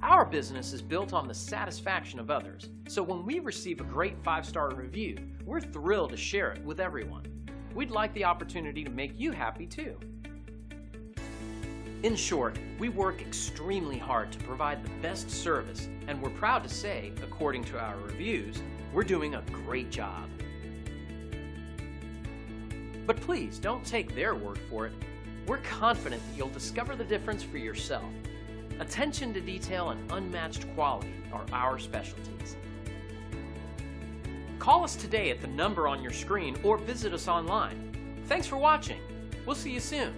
Our business is built on the satisfaction of others, so when we receive a great 5-star review, we're thrilled to share it with everyone. We'd like the opportunity to make you happy too. In short, we work extremely hard to provide the best service, and we're proud to say, according to our reviews, we're doing a great job. But please don't take their word for it. We're confident that you'll discover the difference for yourself. Attention to detail and unmatched quality are our specialties. Call us today at the number on your screen or visit us online. Thanks for watching. We'll see you soon.